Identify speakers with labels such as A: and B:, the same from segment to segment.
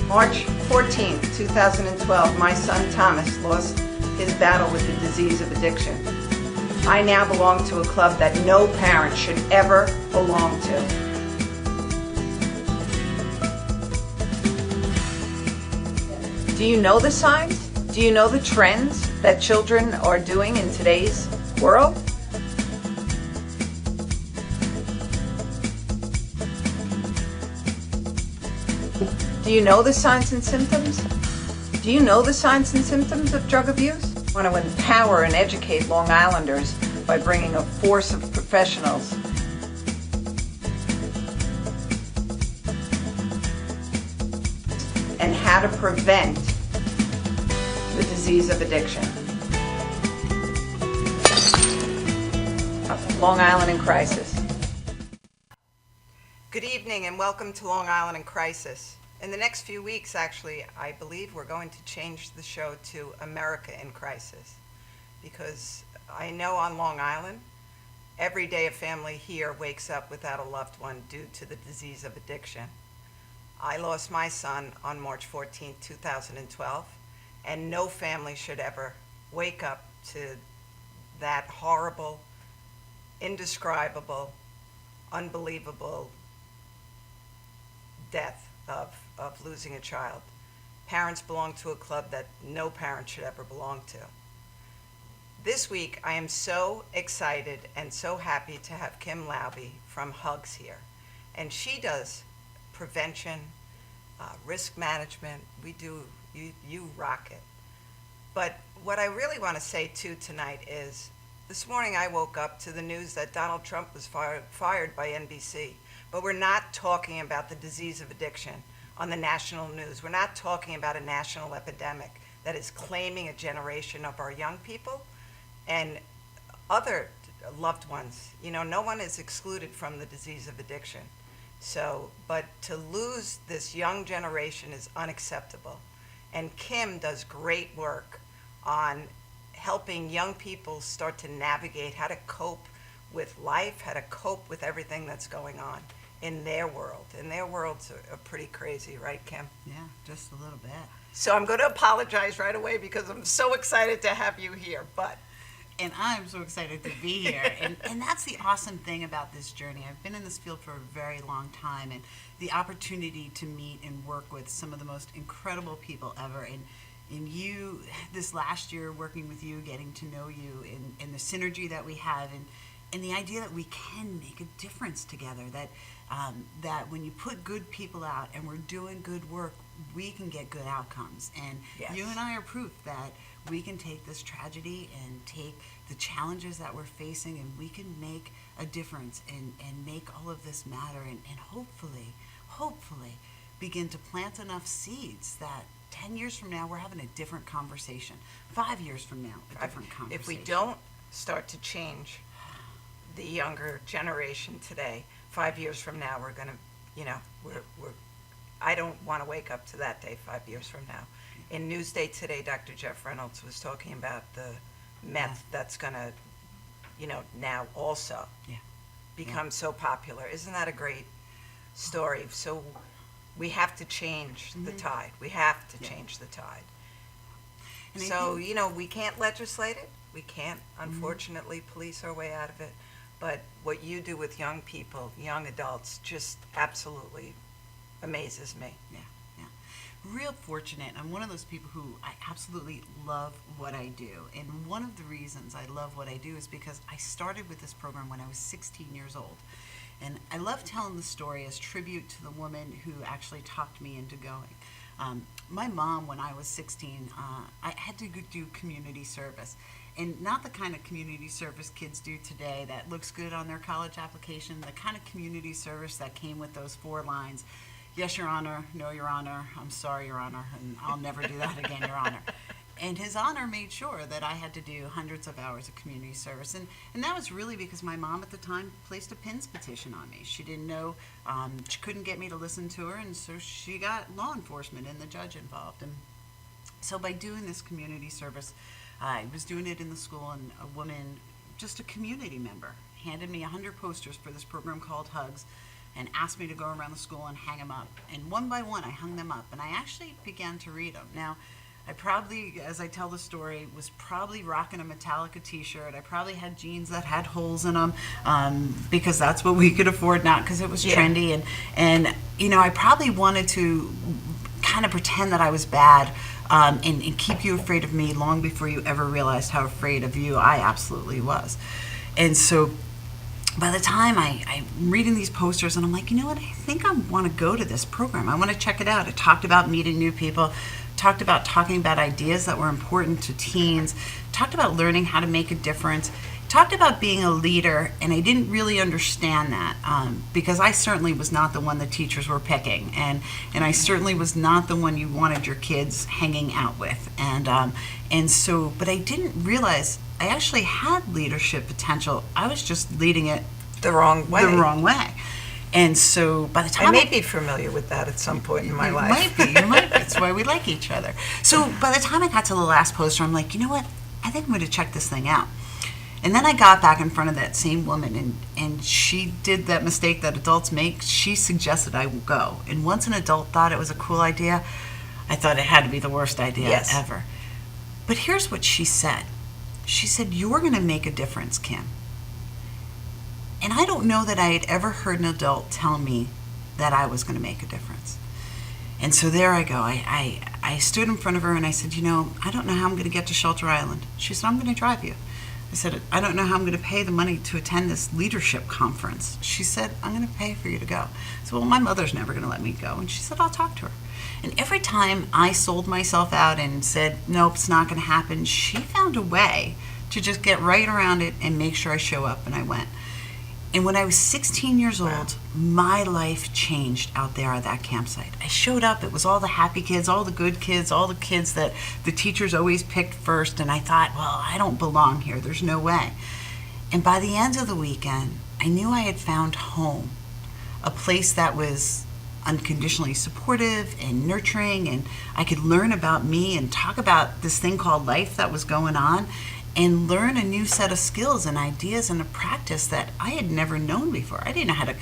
A: March 14, 2012, my son Thomas lost his battle with the disease of addiction. I now belong to a club that no parent should ever belong to. Do you know the signs? Do you know the trends that children are doing in today's world? Do you know the signs and symptoms? Do you know the signs and symptoms of drug abuse? I want to empower and educate Long Islanders by bringing a force of professionals and how to prevent the disease of addiction. Long Island in Crisis. Good evening and welcome to Long Island in Crisis. In the next few weeks, actually, I believe we're going to change the show to America in Crisis, because I know on Long Island, every day a family here wakes up without a loved one due to the disease of addiction. I lost my son on March 14, 2012, and no family should ever wake up to that horrible, indescribable, unbelievable death of losing a child. Parents belong to a club that no parent should ever belong to. This week, I am so excited and so happy to have Kim Laube from Hugs here. And she does prevention, risk management. You rock it. But what I really want to say too tonight is, this morning I woke up to the news that Donald Trump was fired by NBC. But we're not talking about the disease of addiction on the national news. We're not talking about a national epidemic that is claiming a generation of our young people and other loved ones. You know, no one is excluded from the disease of addiction. So, but to lose this young generation is unacceptable. And Kim does great work on helping young people start to navigate how to cope with life, how to cope with everything that's going on in their world. And their worlds are pretty crazy, right, Kim?
B: Yeah, just a little bit.
A: So I'm going to apologize right away because I'm so excited to have you here.
B: And I'm so excited to be here. and that's the awesome thing about this journey. I've been in this field for a very long time, and the opportunity to meet and work with some of the most incredible people ever. And you, this last year, working with you, getting to know you, and the synergy that we have, and the idea that we can make a difference together, that when you put good people out and we're doing good work, we can get good outcomes. And
A: yes,
B: you and I are proof that we can take this tragedy and take the challenges that we're facing, and we can make a difference and make all of this matter, and hopefully begin to plant enough seeds that 10 years from now we're having a different conversation. 5 years from now, a different conversation.
A: If we don't start to change the younger generation today, 5 years from now we're going to, I don't want to wake up to that day 5 years from now. In Newsday today, Dr. Jeff Reynolds was talking about the meth that's going to, now also become so popular. Isn't that a great story? So we have to change the tide. We have to change the tide. And so, we can't legislate it. We can't, unfortunately, police our way out of it. But what you do with young people, young adults, just absolutely amazes me.
B: Yeah. Real fortunate. I'm one of those people who I absolutely love what I do. And one of the reasons I love what I do is because I started with this program when I was 16 years old. And I love telling the story as tribute to the woman who actually talked me into going. My mom, when I was 16, I had to do community service. And not the kind of community service kids do today that looks good on their college application, the kind of community service that came with those 4 lines. Yes, Your Honor. No, Your Honor. I'm sorry, Your Honor. And I'll never do that again, Your Honor. And His Honor made sure that I had to do hundreds of hours of community service. And that was really because my mom at the time placed a PINS petition on me. She didn't know, she couldn't get me to listen to her, and so she got law enforcement and the judge involved. And so by doing this community service, I was doing it in the school, and a woman, just a community member, handed me 100 posters for this program called Hugs, and asked me to go around the school and hang them up. And one by one, I hung them up, and I actually began to read them. Now, I probably, as I tell the story, was probably rocking a Metallica t-shirt. I probably had jeans that had holes in them because that's what we could afford, not because it was trendy. And you know, I probably wanted to kind of pretend that I was bad and keep you afraid of me long before you ever realized how afraid of you I absolutely was. And so by the time I'm reading these posters and I'm like, you know what, I think I want to go to this program. I want to check it out. It talked about meeting new people, talked about talking about ideas that were important to teens, talked about learning how to make a difference, talked about being a leader, and I didn't really understand that because I certainly was not the one the teachers were picking, and I certainly was not the one you wanted your kids hanging out with, and so, but I didn't realize I actually had leadership potential. I was just leading it
A: The wrong way.
B: the wrong way. And so by the time
A: I may be familiar with that at some point in my life.
B: You might be. It's why we like each other. So by the time I got to the last poster, I'm like, you know what? I think I'm going to check this thing out. And then I got back in front of that same woman, and she did that mistake that adults make. She suggested I go. And once an adult thought it was a cool idea, I thought it had to be the worst idea ever. But here's what she said. She said, you're going to make a difference, Kim. And I don't know that I had ever heard an adult tell me that I was going to make a difference. And so there I go. I stood in front of her and I said, you know, I don't know how I'm going to get to Shelter Island. She said, I'm going to drive you. I said, I don't know how I'm going to pay the money to attend this leadership conference. She said, I'm going to pay for you to go. I said, well, my mother's never going to let me go. And she said, I'll talk to her. And every time I sold myself out and said, nope, it's not going to happen, she found a way to just get right around it and make sure I show up, and I went. And when I was 16 years old, my life changed out there at that campsite. I showed up. It was all the happy kids, all the good kids, all the kids that the teachers always picked first. And I thought, well, I don't belong here. There's no way. And by the end of the weekend, I knew I had found home, a place that was unconditionally supportive and nurturing, and I could learn about me and talk about this thing called life that was going on, and learn a new set of skills and ideas and a practice that I had never known before. I didn't know how to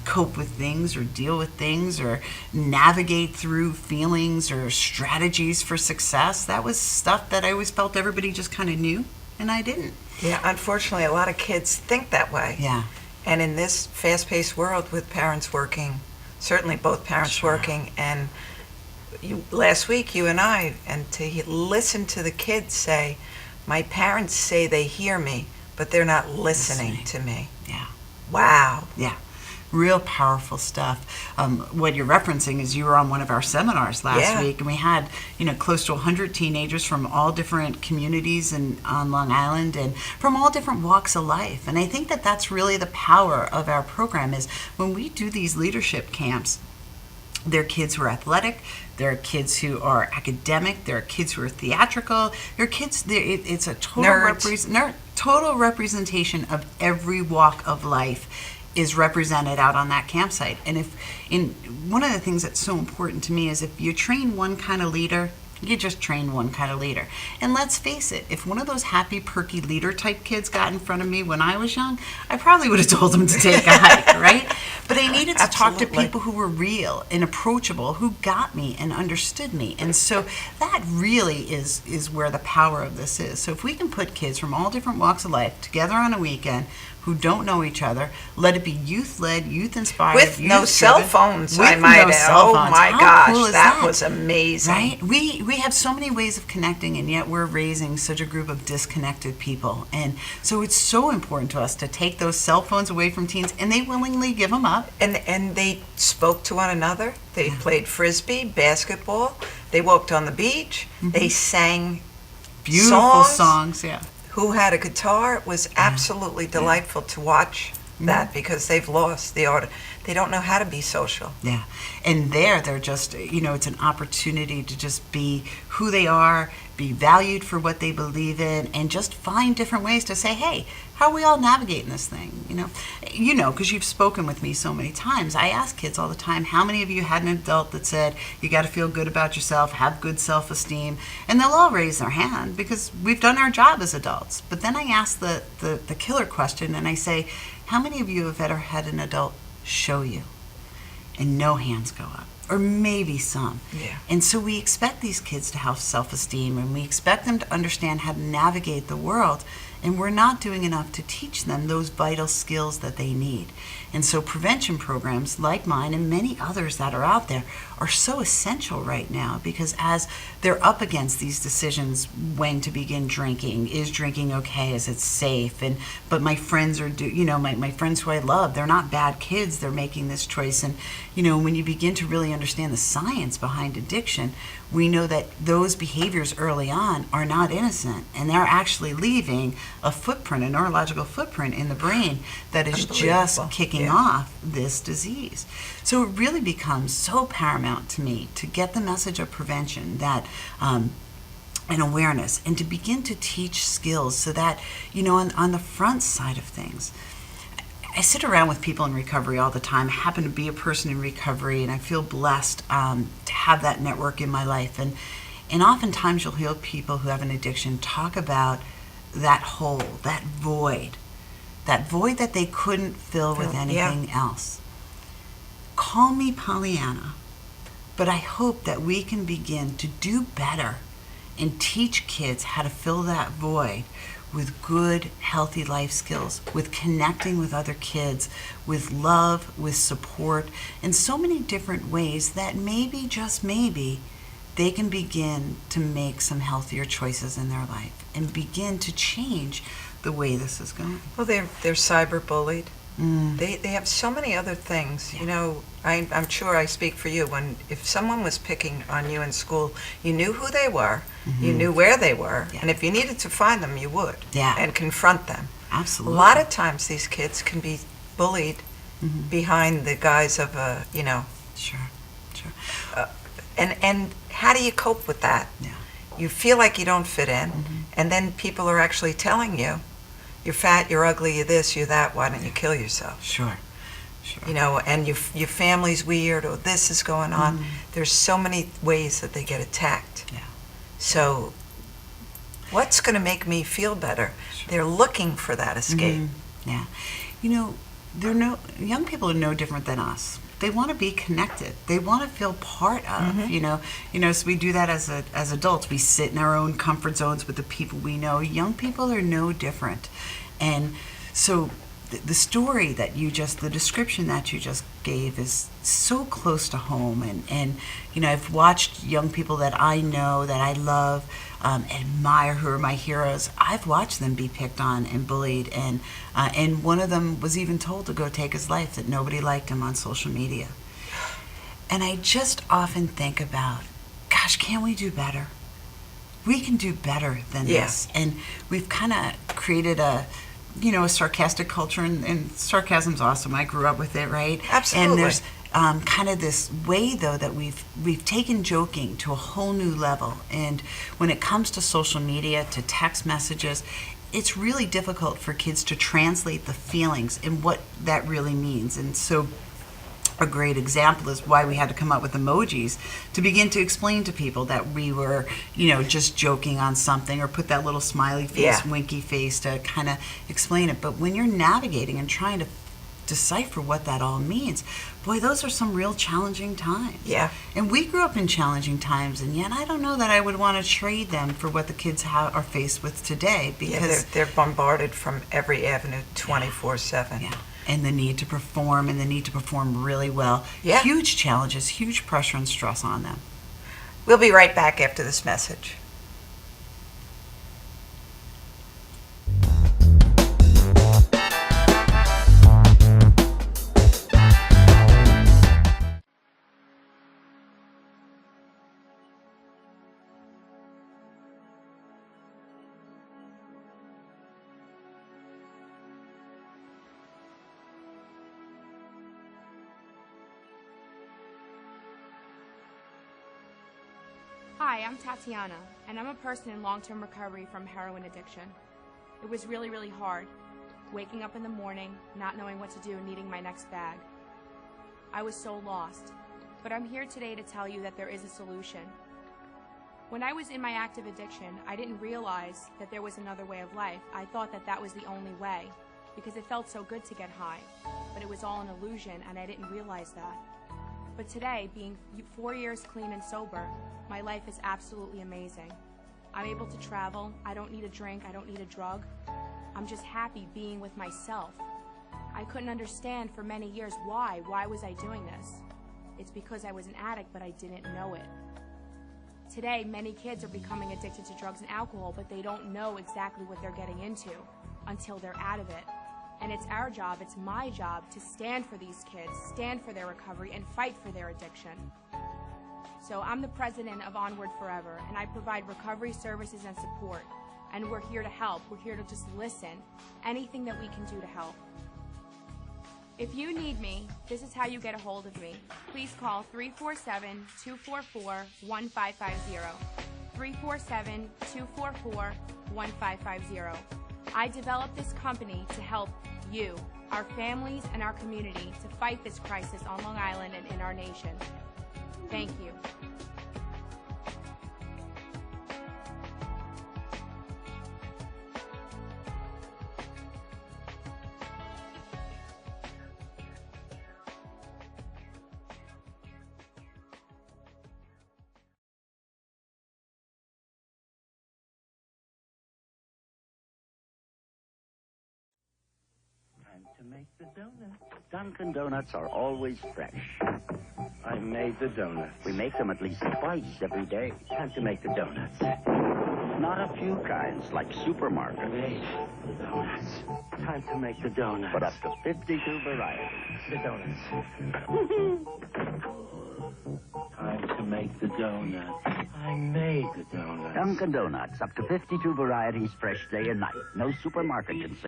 B: cope with things or deal with things or navigate through feelings or strategies for success. That was stuff that I always felt everybody just kind of knew, and I didn't.
A: Yeah, unfortunately, a lot of kids think that way.
B: Yeah.
A: And in this fast-paced world with parents working, certainly both parents working, and last week you and I, and to listen to the kids say, my parents say they hear me, but they're not listening to me.
B: Yeah.
A: Wow.
B: Yeah. Real powerful stuff. What you're referencing is you were on one of our seminars last week, and we had, close to 100 teenagers from all different communities on Long Island and from all different walks of life. And I think that that's really the power of our program is when we do these leadership camps, there are kids who are athletic, there are kids who are academic, there are kids who are theatrical, there are kids, it's a total representation of every walk of life is represented out on that campsite. And one of the things that's so important to me is if you train one kind of leader, you just train one kind of leader. And let's face it, if one of those happy, perky leader type kids got in front of me when I was young, I probably would have told them to take a hike, right? But I needed to talk to people who were real and approachable, who got me and understood me. And so that really is where the power of this is. So if we can put kids from all different walks of life together on a weekend who don't know each other, let it be youth-led, youth-inspired,
A: with no cell phones, I might add. Oh my gosh, that was amazing.
B: Right? We have so many ways of connecting, and yet we're raising such a group of disconnected people. And so it's so important to us to take those cell phones away from teens, and they willingly give them up.
A: And they spoke to one another. They played frisbee, basketball. They walked on the beach. Mm-hmm. They sang
B: beautiful songs. Yeah.
A: Who had a guitar. It was absolutely delightful to watch that because they've lost the art. They don't know how to be social.
B: Yeah. And they're just, it's an opportunity to just be who they are, be valued for what they believe in, and just find different ways to say, hey, how are we all navigating this thing? Because you've spoken with me so many times. I ask kids all the time, how many of you had an adult that said, you got to feel good about yourself, have good self-esteem? And they'll all raise their hand because we've done our job as adults. But then I ask the killer question, and I say, how many of you have ever had an adult show you. And no hands go up, or maybe some.
A: Yeah.
B: And so we expect these kids to have self-esteem, and we expect them to understand how to navigate the world, and we're not doing enough to teach them those vital skills that they need. And so prevention programs like mine and many others that are out there are so essential right now, because as they're up against these decisions, when to begin drinking, is drinking okay, is it safe, and but my friends are my friends who I love, they're not bad kids, they're making this choice. And when you begin to really understand the science behind addiction, we know that those behaviors early on are not innocent, and they're actually leaving a footprint, a neurological footprint in the brain that is just kicking off this disease. So it really becomes so paramount to me to get the message of prevention, that and awareness, and to begin to teach skills so that, on the front side of things. I sit around with people in recovery all the time. I happen to be a person in recovery, and I feel blessed to have that network in my life. And oftentimes you'll hear people who have an addiction talk about that hole, that void that they couldn't fill with anything else. Call me Pollyanna, but I hope that we can begin to do better and teach kids how to fill that void with good, healthy life skills, with connecting with other kids, with love, with support, in so many different ways that maybe, just maybe, they can begin to make some healthier choices in their life and begin to change the way this is going.
A: Well, they're cyberbullied. They have so many other things.
B: Yeah.
A: I'm sure I speak for you. If someone was picking on you in school, you knew who they were, you knew where they were, and if you needed to find them, you would, and confront them.
B: Absolutely.
A: A lot of times these kids can be bullied behind the guise of
B: Sure.
A: and how do you cope with that?
B: Yeah.
A: You feel like you don't fit in, and then people are actually telling you, you're fat, you're ugly, you're this, you're that, why don't you kill yourself?
B: Sure.
A: And your family's weird, or this is going on. There's so many ways that they get attacked.
B: Yeah.
A: So what's going to make me feel better?
B: Sure.
A: They're looking for that escape.
B: Yeah. Young people are no different than us. They want to be connected. They want to feel part of, so we do that as adults. We sit in our own comfort zones with the people we know. Young people are no different. And so the story the description that you just gave is so close to home. And I've watched young people that I know, that I love, admire, who are my heroes. I've watched them be picked on and bullied, and one of them was even told to go take his life, that nobody liked him on social media. And I just often think about, gosh, can we do better? We can do better than this. And we've kind of created a sarcastic culture, and sarcasm's awesome. I grew up with it, right?
A: Absolutely.
B: And there's kind of this way, though, that we've taken joking to a whole new level. And when it comes to social media, to text messages, it's really difficult for kids to translate the feelings and what that really means. And so a great example is why we had to come up with emojis, to begin to explain to people that we were, just joking on something, or put that little smiley face, winky face to kind of explain it. But when you're navigating and trying to decipher what that all means, boy, those are some real challenging times.
A: Yeah.
B: And we grew up in challenging times, and yet I don't know that I would want to trade them for what the kids are faced with today, because
A: they're bombarded from every avenue 24/7.
B: Yeah. And the need to perform, and the need to perform really well.
A: Yeah.
B: Huge challenges, huge pressure and stress on them.
A: We'll be right back after this message.
C: Hi, I'm Tatiana, and I'm a person in long-term recovery from heroin addiction. It was really, really hard, waking up in the morning, not knowing what to do, needing my next bag. I was so lost, but I'm here today to tell you that there is a solution. When I was in my active addiction, I didn't realize that there was another way of life. I thought that that was the only way. because it felt so good to get high, but it was all an illusion and I didn't realize that. But today, being 4 years clean and sober, my life is absolutely amazing. I'm able to travel, I don't need a drink, I don't need a drug. I'm just happy being with myself. I couldn't understand for many years why was I doing this? It's because I was an addict, but I didn't know it. Today, many kids are becoming addicted to drugs and alcohol, but they don't know exactly what they're getting into until they're out of it. And it's our job, it's my job, to stand for these kids, stand for their recovery, and fight for their addiction. So I'm the president of Onward Forever, and I provide recovery services and support. And we're here to help. We're here to just listen. Anything that we can do to help. If you need me, this is how you get a hold of me. Please call 347-244-1550. 347-244-1550. I developed this company to help you, our families, and our community to fight this crisis on Long Island and in our nation. Thank you.
D: To make the donuts. Dunkin' Donuts are always fresh.
E: I made the donuts.
D: We make them at least twice every day.
E: Time to make the donuts.
D: Not a few kinds, like supermarket.
E: Made the donuts. Time to make the donuts.
D: But up to 52 varieties.
E: The donuts. Time to make the donuts. I made the donuts.
D: Dunkin' Donuts, up to 52 varieties, fresh day and night. No supermarket can say.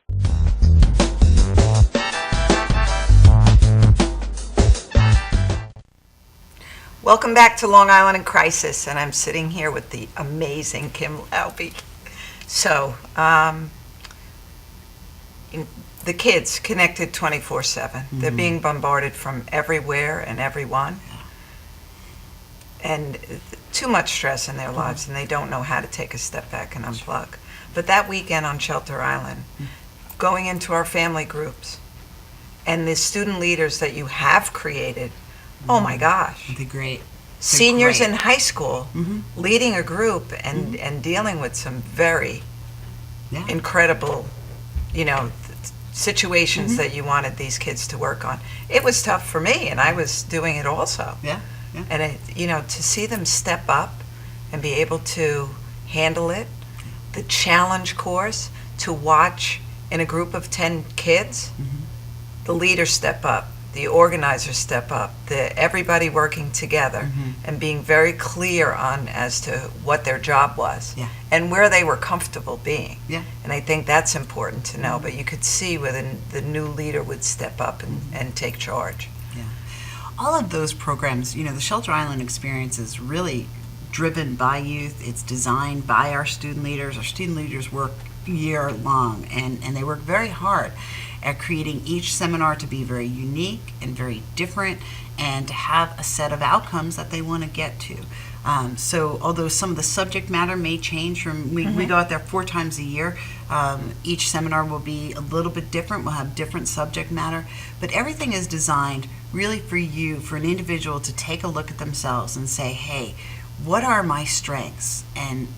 A: Welcome back to Long Island in Crisis, and I'm sitting here with the amazing Kim Laube. So, the kids connected 24/7. They're being bombarded from everywhere and everyone, and too much stress in their lives, and they don't know how to take a step back and unplug. But that weekend on Shelter Island, going into our family groups, and the student leaders that you have created, oh my gosh.
B: They're great.
A: Seniors in high school leading a group and dealing with some very incredible, situations that you wanted these kids to work on. It was tough for me, and I was doing it also.
B: Yeah.
A: And, to see them step up and be able to handle it, the challenge course, to watch in a group of 10 kids, the leaders step up, the organizers step up, everybody working together and being very clear on as to what their job was and where they were comfortable being.
B: Yeah.
A: And I think that's important to know, but you could see where the new leader would step up and take charge.
B: Yeah. All of those programs, the Shelter Island experience is really driven by youth. It's designed by our student leaders. Our student leaders work year long, and they work very hard at creating each seminar to be very unique and very different, and to have a set of outcomes that they want to get to. So although some of the subject matter may change from, we go out there 4 times a year, each seminar will be a little bit different, we'll have different subject matter, but everything is designed really for you, for an individual to take a look at themselves and say, hey, what are my strengths? And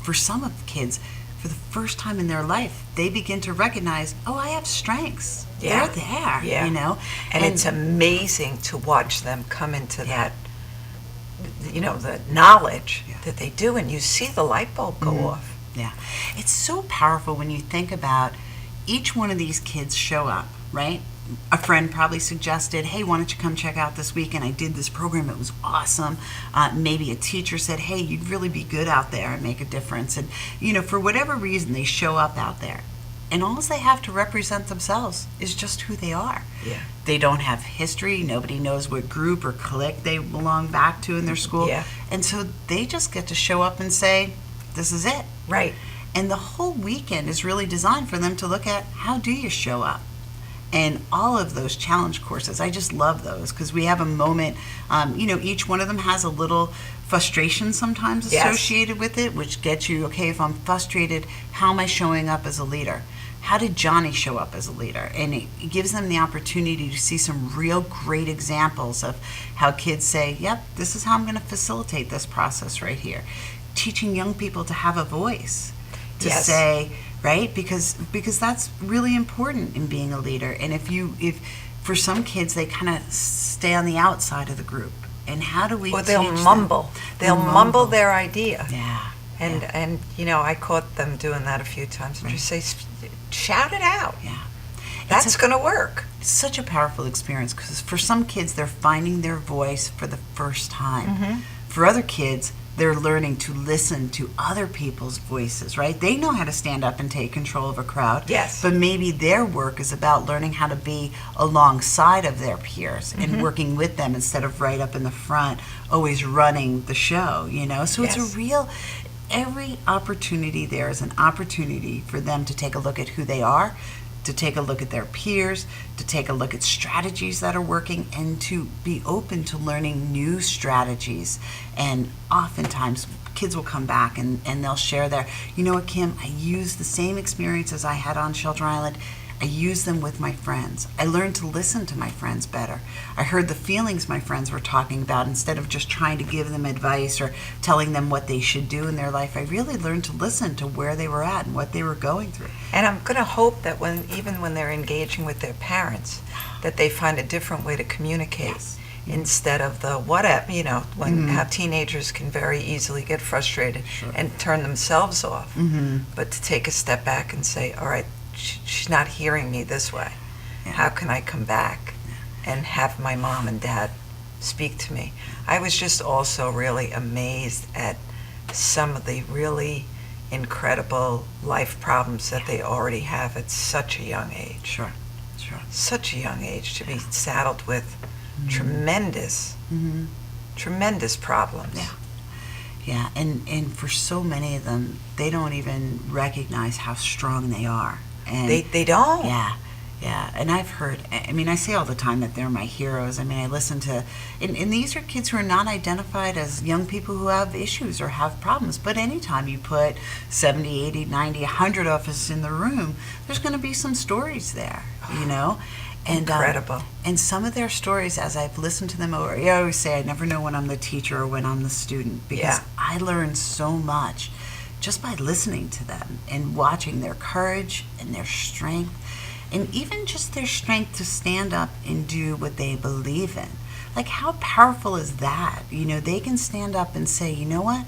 B: for some of the kids, for the first time in their life, they begin to recognize, oh, I have strengths.
A: Yeah.
B: They're there,
A: And it's amazing to watch them come into that, the knowledge that they do, and you see the light bulb go off.
B: Yeah. It's so powerful when you think about each one of these kids show up, right? A friend probably suggested, hey, why don't you come check out this weekend? I did this program, it was awesome. Maybe a teacher said, hey, you'd really be good out there and make a difference. And, for whatever reason, they show up out there. And all they have to represent themselves is just who they are.
A: Yeah.
B: They don't have history. Nobody knows what group or clique they belong back to in their school.
A: Yeah.
B: And so they just get to show up and say, this is it.
A: Right.
B: And the whole weekend is really designed for them to look at, how do you show up? And all of those challenge courses, I just love those, because we have a moment, each one of them has a little frustration sometimes associated with it, which gets you, okay, if I'm frustrated, how am I showing up as a leader? how did Johnny show up as a leader? And it gives them the opportunity to see some real great examples of how kids say, yep, this is how I'm going to facilitate this process right here. Teaching young people to have a voice, to
A: Yes.
B: say, right? Because that's really important in being a leader. And if for some kids, they kind of stay on the outside of the group. And how do we
F: Or they'll
B: teach them?
F: mumble. They'll mumble their idea.
B: Yeah.
F: And I caught them doing that a few times. And just say, shout it out.
B: Yeah.
F: That's going to work.
B: It's such a powerful experience because for some kids, they're finding their voice for the first time.
F: Mm-hmm.
B: For other kids, they're learning to listen to other people's voices, right? They know how to stand up and take control of a crowd.
F: Yes.
B: But maybe their work is about learning how to be alongside of their peers and working with them instead of right up in the front, always running the show, So it's
F: Yes.
B: a real, every opportunity there is an opportunity for them to take a look at who they are, to take a look at their peers, to take a look at strategies that are working, and to be open to learning new strategies. And oftentimes, kids will come back and they'll share their, you know what, Kim, I used the same experiences I had on Shelter Island. I used them with my friends. I learned to listen to my friends better. I heard the feelings my friends were talking about instead of just trying to give them advice or telling them what they should do in their life. I really learned to listen to where they were at and what they were going through.
F: And I'm going to hope that even when they're engaging with their parents, that they find a different way to communicate.
B: Yes.
F: Instead of the whatever, when how teenagers can very easily get frustrated and turn themselves off. But to take a step back and say, all right, she's not hearing me this way.
B: Yeah.
F: How can I come back and have my mom and dad speak to me? I was just also really amazed at some of the really incredible life problems that they already have at such a young age.
B: Sure.
F: Such a young age to be saddled with tremendous problems.
B: Yeah. Yeah, and for so many of them, they don't even recognize how strong they are. And
F: They don't.
B: Yeah, and I've heard, I say all the time that they're my heroes. I listen to, and these are kids who are not identified as young people who have issues or have problems, but anytime you put 70, 80, 90, 100 of us in the room, there's going to be some stories there, And,
F: Incredible.
B: And some of their stories, as I've listened to them over, I always say I never know when I'm the teacher or when I'm the student because
F: Yeah.
B: I learn so much just by listening to them and watching their courage and their strength and even just their strength to stand up and do what they believe in. Like, how powerful is that? They can stand up and say, you know what?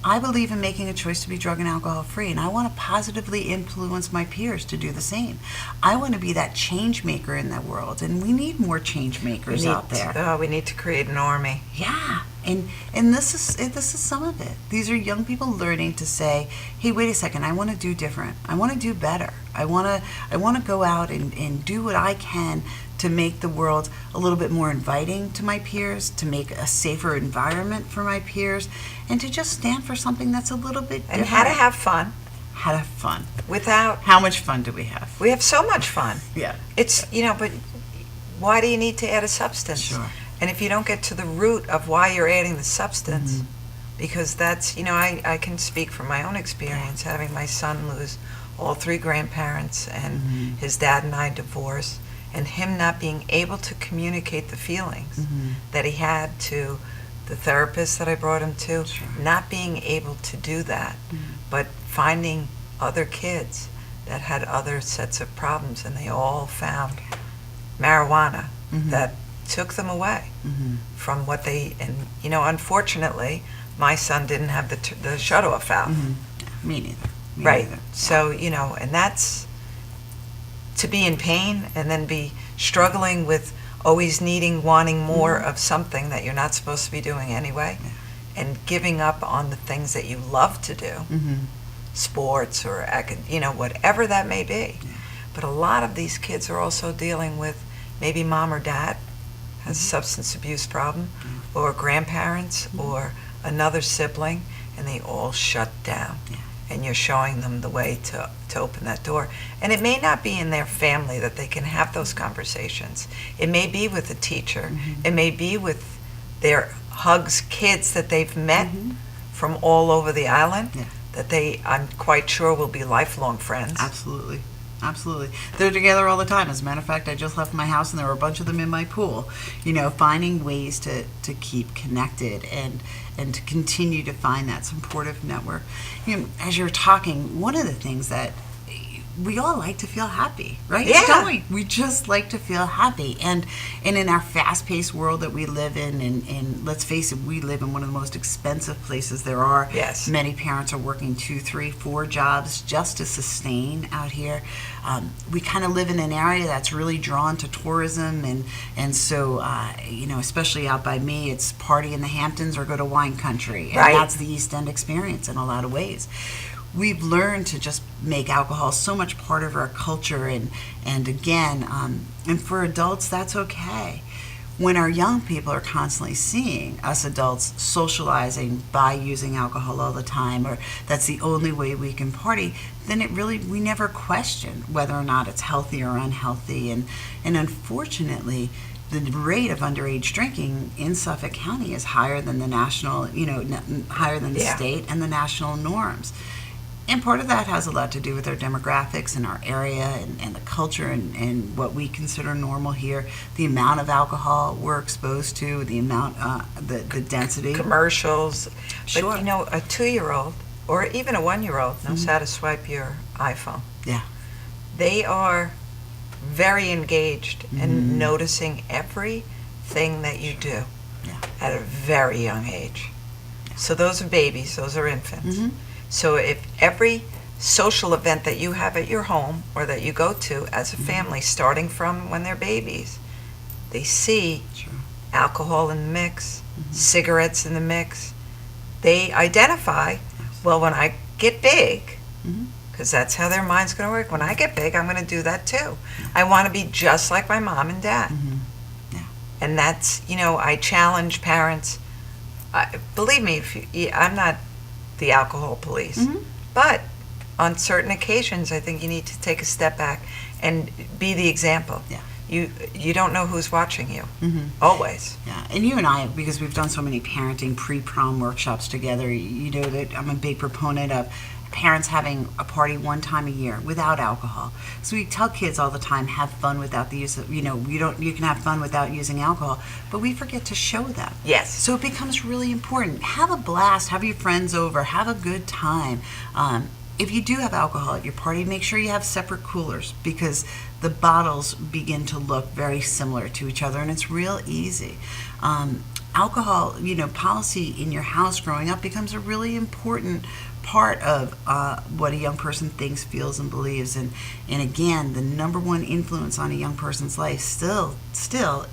B: I believe in making a choice to be drug and alcohol free, and I want to positively influence my peers to do the same. I want to be that change maker in that world, and we need more change makers out there.
F: We need to create an army.
B: Yeah, and this is some of it. These are young people learning to say, hey, wait a second, I want to do different. I want to do better. I want to go out and do what I can to make the world a little bit more inviting to my peers, to make a safer environment for my peers, and to just stand for something that's a little bit
F: And
B: different.
F: how to have fun
B: How to have fun.
F: without.
B: How much fun do we have?
F: We have so much fun.
B: Yeah.
F: It's, but why do you need to add a substance?
B: Sure.
F: And if you don't get to the root of why you're adding the substance, because that's, I can speak from my own experience, having my son lose all three grandparents and his dad and I divorced, and him not being able to communicate the feelings that he had to the therapist that I brought him to, not being able to do that, but finding other kids that had other sets of problems, and they all found marijuana that took them away from what they, and unfortunately, my son didn't have the shut-off valve.
B: Me neither. Me
F: Right.
B: neither.
F: So, and that's to be in pain and then be struggling with always wanting more of something that you're not supposed to be doing anyway, and giving up on the things that you love to do, sports or, whatever that may be. But a lot of these kids are also dealing with maybe mom or dad has a substance abuse problem, or grandparents, or another sibling, and they all shut down. And you're showing them the way to open that door. And it may not be in their family that they can have those conversations. It may be with a teacher. It may be with their hugs kids that they've met from all over the island, that I'm quite sure will be lifelong friends.
B: Absolutely. Absolutely. They're together all the time. As a matter of fact, I just left my house and there were a bunch of them in my pool. Finding ways to keep connected and to continue to find that supportive network. As you're talking, one of the things that we all like to feel happy, right?
F: Yeah.
B: Don't we? We just like to feel happy. And in our fast-paced world that we live in, and let's face it, we live in one of the most expensive places there are.
F: Yes.
B: Many parents are working 2, 3, 4 jobs just to sustain out here. We kind of live in an area that's really drawn to tourism, and so, especially out by me, it's party in the Hamptons or go to wine country. And
F: Right.
B: that's the East End experience in a lot of ways. We've learned to just make alcohol so much part of our culture, and again, and for adults, that's okay. When our young people are constantly seeing us adults socializing by using alcohol all the time, or that's the only way we can party, then we never question whether or not it's healthy or unhealthy. And unfortunately, the rate of underage drinking in Suffolk County is higher than the national, higher than the
F: Yeah.
B: state and the national norms. And part of that has a lot to do with our demographics and our area and the culture and what we consider normal here, the amount of alcohol we're exposed to, the amount, the density.
F: Commercials.
B: Sure.
F: But a 2-year-old or even a 1-year-old knows how to swipe your iPhone.
B: Yeah.
F: They are very engaged in noticing everything that you do
B: Yeah.
F: at a very young age. So those are babies, those are infants. So if every social event that you have at your home or that you go to as a family, starting from when they're babies, they see
B: Sure.
F: alcohol in the mix, cigarettes in the mix, they identify, well, when I get big, because that's how their mind's going to work, when I get big, I'm going to do that too. I want to be just like my mom and dad.
B: Yeah.
F: And that's, I challenge parents. Believe me, I'm not the alcohol police, but on certain occasions, I think you need to take a step back and be the example.
B: Yeah.
F: You don't know who's watching you, always.
B: Yeah, and you and I, because we've done so many parenting pre-prom workshops together, you know that I'm a big proponent of parents having a party one time a year without alcohol. So we tell kids all the time, have fun without the use of, you can have fun without using alcohol, but we forget to show them.
F: Yes.
B: So it becomes really important. Have a blast, have your friends over, have a good time. If you do have alcohol at your party, make sure you have separate coolers, because the bottles begin to look very similar to each other, and it's real easy. Alcohol, policy in your house growing up becomes a really important part of what a young person thinks, feels, and believes. And again, the number one influence on a young person's life still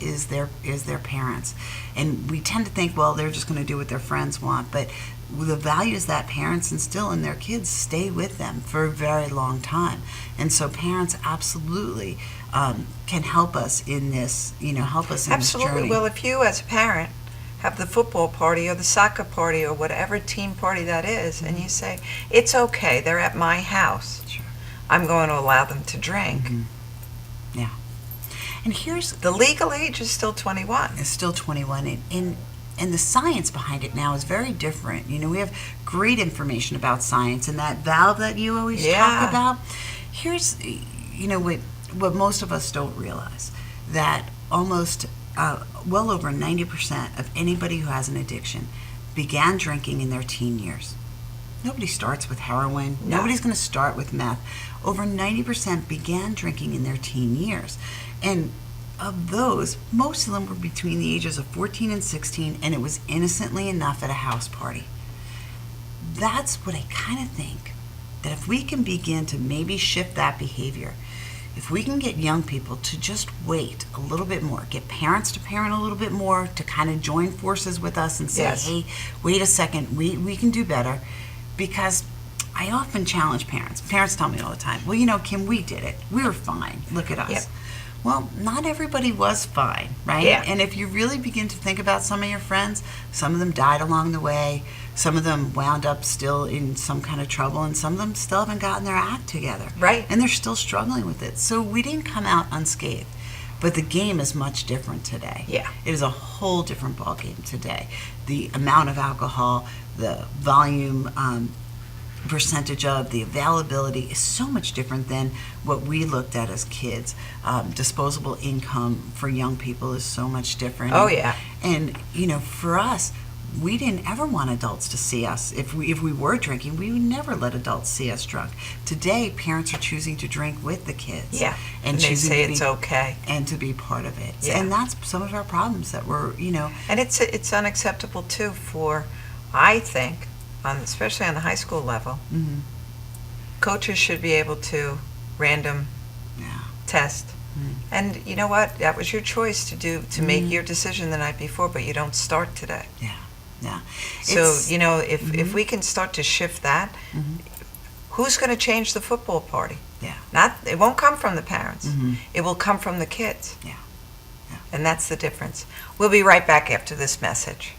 B: is their parents. And we tend to think, well, they're just going to do what their friends want, but the values that parents instill in their kids stay with them for a very long time. And so parents absolutely can help us in this, help us in
F: Absolutely.
B: this journey.
F: Well, if you as a parent have the football party or the soccer party or whatever team party that is, and you say, it's okay, they're at my house,
B: Sure.
F: I'm going to allow them to drink.
B: Yeah. And here's
F: The legal age is still 21.
B: is still 21, and the science behind it now is very different. We have great information about science, and that valve that you always
F: Yeah.
B: talk about. Here's, what most of us don't realize, that almost well over 90% of anybody who has an addiction began drinking in their teen years. Nobody starts with heroin.
F: No.
B: Nobody's going to start with meth. Over 90% began drinking in their teen years. And of those, most of them were between the ages of 14 and 16, and it was innocently enough at a house party. That's what I kind of think, that if we can begin to maybe shift that behavior, if we can get young people to just wait a little bit more, get parents to parent a little bit more, to kind of join forces with us and say,
F: Yes.
B: hey, wait a second, we can do better. Because I often challenge parents. Parents tell me all the time, well, Kim, we did it. We were fine. Look at us.
F: Yep.
B: Well, not everybody was fine, right?
F: Yeah.
B: And if you really begin to think about some of your friends, some of them died along the way, some of them wound up still in some kind of trouble, and some of them still haven't gotten their act together.
F: Right.
B: And they're still struggling with it. So we didn't come out unscathed. But the game is much different today.
F: Yeah.
B: It is a whole different ballgame today. The amount of alcohol, the volume, percentage of, the availability is so much different than what we looked at as kids. Disposable income for young people is so much different.
F: Oh, yeah.
B: And, you know, for us, we didn't ever want adults to see us. If we were drinking, we would never let adults see us drunk. Today, parents are choosing to drink with the kids.
F: Yeah, and they
B: choosing
F: say
B: to
F: it's
B: be-
F: okay.
B: and to be part of it.
F: Yeah.
B: And that's some of our problems that we're, you know.
F: And it's unacceptable too for, I think, especially on the high school level,
B: Mhm.
F: coaches should be able to random
B: Yeah.
F: test. And you know what? That was your choice to make your decision the night before, but you don't start today.
B: Yeah. Yeah.
F: So,
B: It's-
F: you know, if we can start to shift that, who's going to change the football party?
B: Yeah.
F: It won't come from the parents.
B: Mhm.
F: It will come from the kids.
B: Yeah. Yeah.
F: And that's the difference. We'll be right back after this message.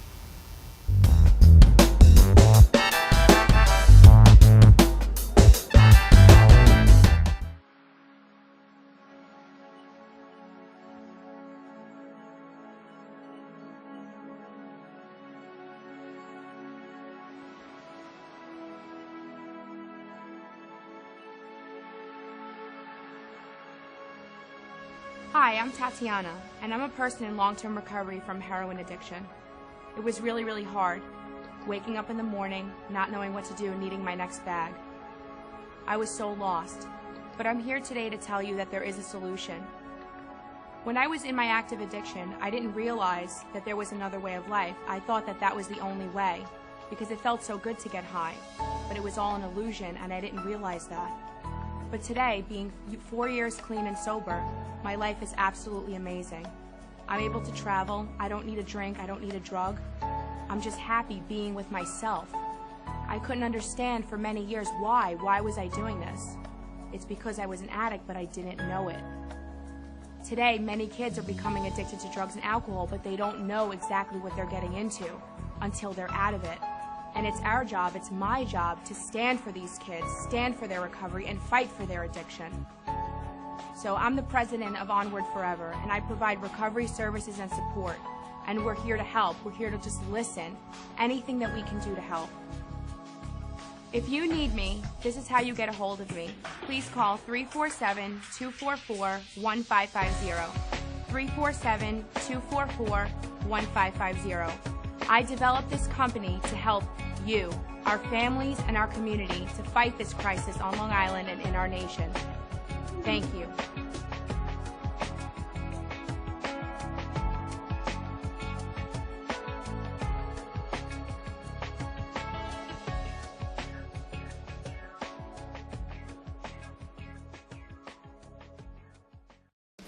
C: Hi, I'm Tatiana, and I'm a person in long-term recovery from heroin addiction. It was really, really hard, waking up in the morning, not knowing what to do, needing my next bag. I was so lost, but I'm here today to tell you that there is a solution. When I was in my active addiction, I didn't realize that there was another way of life. I thought that that was the only way, because it felt so good to get high, but it was all an illusion, and I didn't realize that. But today, being 4 years clean and sober, my life is absolutely amazing. I'm able to travel, I don't need a drink, I don't need a drug. I'm just happy being with myself. I couldn't understand for many years why was I doing this? It's because I was an addict, but I didn't know it. Today, many kids are becoming addicted to drugs and alcohol, but they don't know exactly what they're getting into until they're out of it. And it's our job, it's my job, to stand for these kids, stand for their recovery, and fight for their addiction. So I'm the president of Onward Forever, and I provide recovery services and support. And we're here to help. We're here to just listen. Anything that we can do to help. If you need me, this is how you get a hold of me. Please call 347-244-1550. 347-244-1550. I developed this company to help you, our families, and our community to fight this crisis on Long Island and in our nation. Thank you.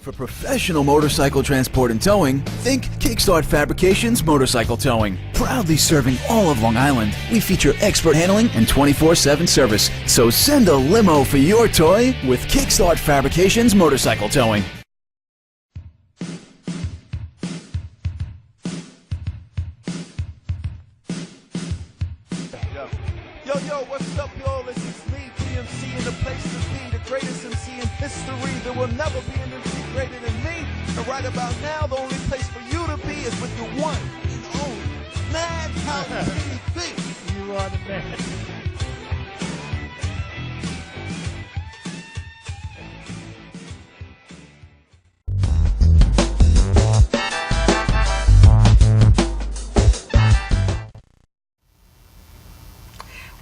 G: For professional motorcycle transport and towing, think Kickstart Fabrications Motorcycle Towing. Proudly serving all of Long Island, we feature expert handling and 24/7 service. So send a limo for your toy with Kickstart Fabrications Motorcycle Towing.
H: Yo, what's up, y'all? This is me, GMC, in the place to be, the greatest MC in history. There will never be an MC greater than me. And right about now, the only place for you to be is with your one and only Madhousetv.
E: You are the man.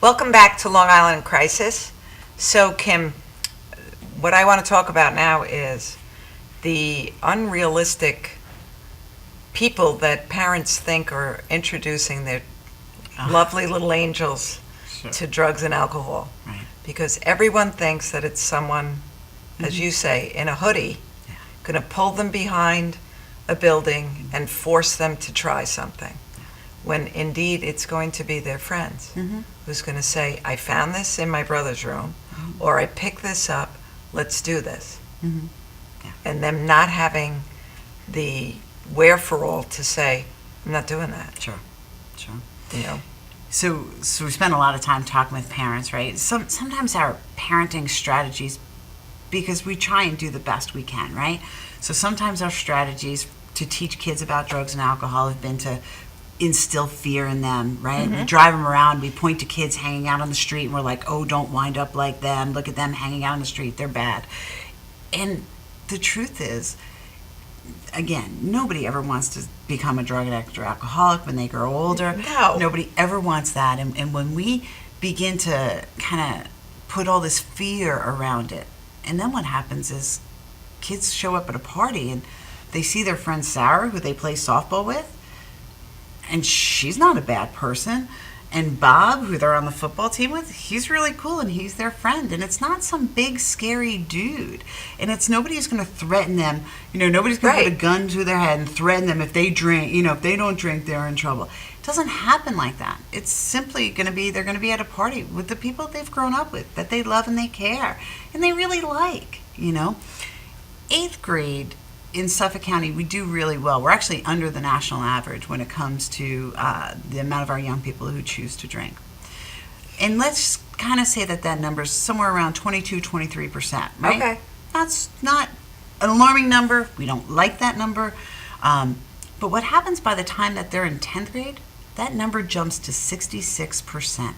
F: Welcome back to Long Island Crisis. So, Kim, what I want to talk about now is the unrealistic people that parents think are introducing their lovely little angels to drugs and alcohol.
B: Right.
F: Because everyone thinks that it's someone, as you say, in a hoodie, going to pull them behind a building and force them to try something. When indeed it's going to be their friends who's going to say, I found this in my brother's room, or I picked this up, let's do this. And them not having the wherefore to say, I'm not doing that.
B: Sure.
F: You know?
B: So we spend a lot of time talking with parents, right? Sometimes our parenting strategies, because we try and do the best we can, right? So sometimes our strategies to teach kids about drugs and alcohol have been to instill fear in them, right? We drive them around, we point to kids hanging out on the street, and we're like, oh, don't wind up like them. Look at them hanging out on the street. They're bad. And the truth is, again, nobody ever wants to become a drug addict or alcoholic when they grow older.
F: No.
B: Nobody ever wants that. And when we begin to kind of put all this fear around it, and then what happens is kids show up at a party and they see their friend Sarah, who they play softball with, and she's not a bad person. And Bob, who they're on the football team with, he's really cool and he's their friend. And it's not some big, scary dude. And it's nobody's going to threaten them. Nobody's going to put a gun to their head and threaten them if they drink. If they don't drink, they're in trouble. It doesn't happen like that. It's simply going to be, they're going to be at a party with the people they've grown up with, that they love and they care. And they really like, 8th grade in Suffolk County, we do really well. We're actually under the national average when it comes to the amount of our young people who choose to drink. And let's kind of say that number is somewhere around 22, 23%, right?
F: Okay.
B: That's not an alarming number. We don't like that number. But what happens by the time that they're in 10th grade, that number jumps to 66%.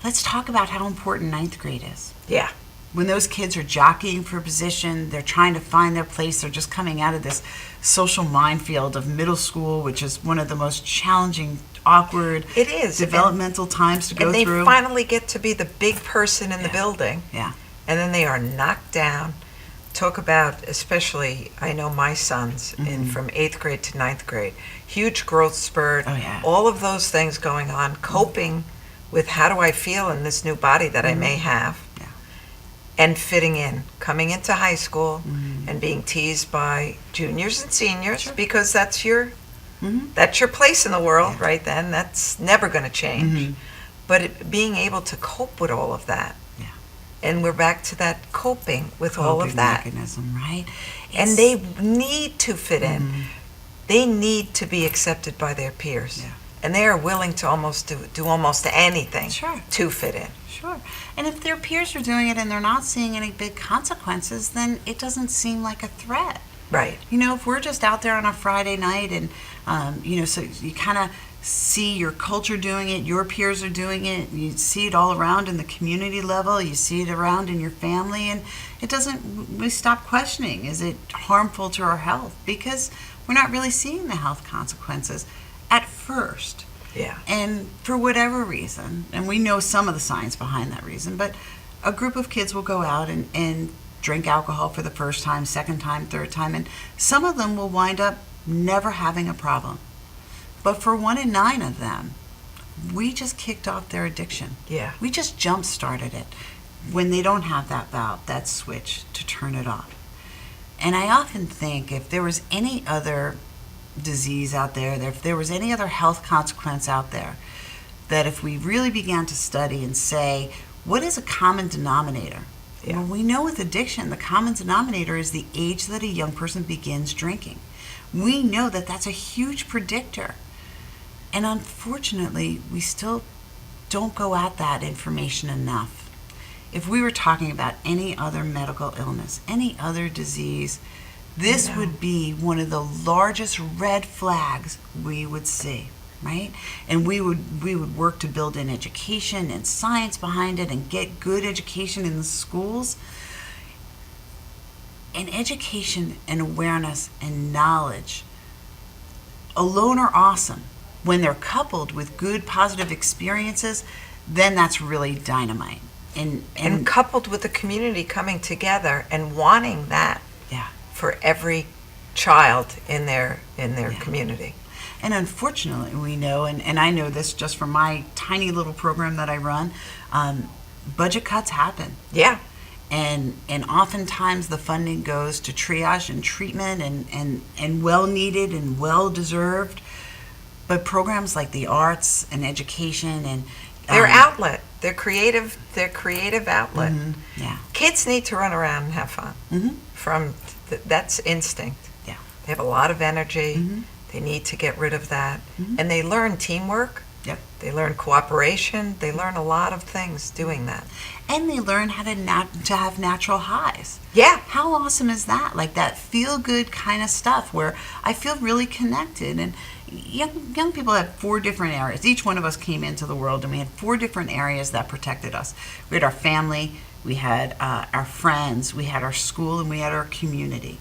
B: Let's talk about how important 9th grade is.
F: Yeah.
B: When those kids are jockeying for position, they're trying to find their place, they're just coming out of this social minefield of middle school, which is one of the most challenging, awkward,
F: It is.
B: developmental times to go
F: And they
B: through.
F: finally get to be the big person in the building.
B: Yeah.
F: And then they are knocked down. Talk about, especially, I know my sons in from 8th grade to 9th grade, huge growth spurt,
B: Oh, yeah.
F: all of those things going on, coping with how do I feel in this new body that I may have,
B: Yeah.
F: and fitting in, coming into high school and being teased by juniors and seniors because that's your place in the world right then. That's never going to change. But being able to cope with all of that.
B: Yeah.
F: And we're back to that coping with all of
B: Coping
F: that.
B: mechanism, right?
F: And they need to fit in. They need to be accepted by their peers.
B: Yeah.
F: And they are willing to almost do almost anything
B: Sure.
F: to fit in.
B: Sure. And if their peers are doing it and they're not seeing any big consequences, then it doesn't seem like a threat.
F: Right.
B: If we're just out there on a Friday night and, so you kind of see your culture doing it, your peers are doing it, you see it all around in the community level, you see it around in your family, and we stop questioning, is it harmful to our health? Because we're not really seeing the health consequences at first.
F: Yeah.
B: And for whatever reason, and we know some of the science behind that reason, but a group of kids will go out and drink alcohol for the first time, second time, third time, and some of them will wind up never having a problem. But for 1 in 9 of them, we just kicked off their addiction.
F: Yeah.
B: We just jump-started it when they don't have that valve, that switch to turn it off. And I often think if there was any other disease out there, if there was any other health consequence out there, that if we really began to study and say, what is a common denominator?
F: Yeah.
B: Well, we know with addiction, the common denominator is the age that a young person begins drinking. We know that that's a huge predictor. And unfortunately, we still don't go at that information enough. If we were talking about any other medical illness, any other disease, this would be one of the largest red flags we would see, right? And we would work to build in education and science behind it and get good education in the schools. And education and awareness and knowledge alone are awesome. When they're coupled with good positive experiences, then that's really dynamite.
F: And coupled with the community coming together and wanting that
B: yeah.
F: for every child in their community.
B: And unfortunately, we know, and I know this just from my tiny little program that I run, budget cuts happen.
F: Yeah.
B: And oftentimes the funding goes to triage and treatment and well needed and well deserved. But programs like the arts and education and
F: their outlet, their creative outlet.
B: Yeah.
F: Kids need to run around and have fun. That's instinct.
B: Yeah.
F: They have a lot of energy. They need to get rid of that. And they learn teamwork.
B: Yep.
F: They learn cooperation. They learn a lot of things doing that.
B: And they learn how to have natural highs.
F: Yeah.
B: How awesome is that? Like that feel-good kind of stuff where I feel really connected. And young people have 4 different areas. Each one of us came into the world and we had 4 different areas that protected us. We had our family, we had our friends, we had our school, and we had our community.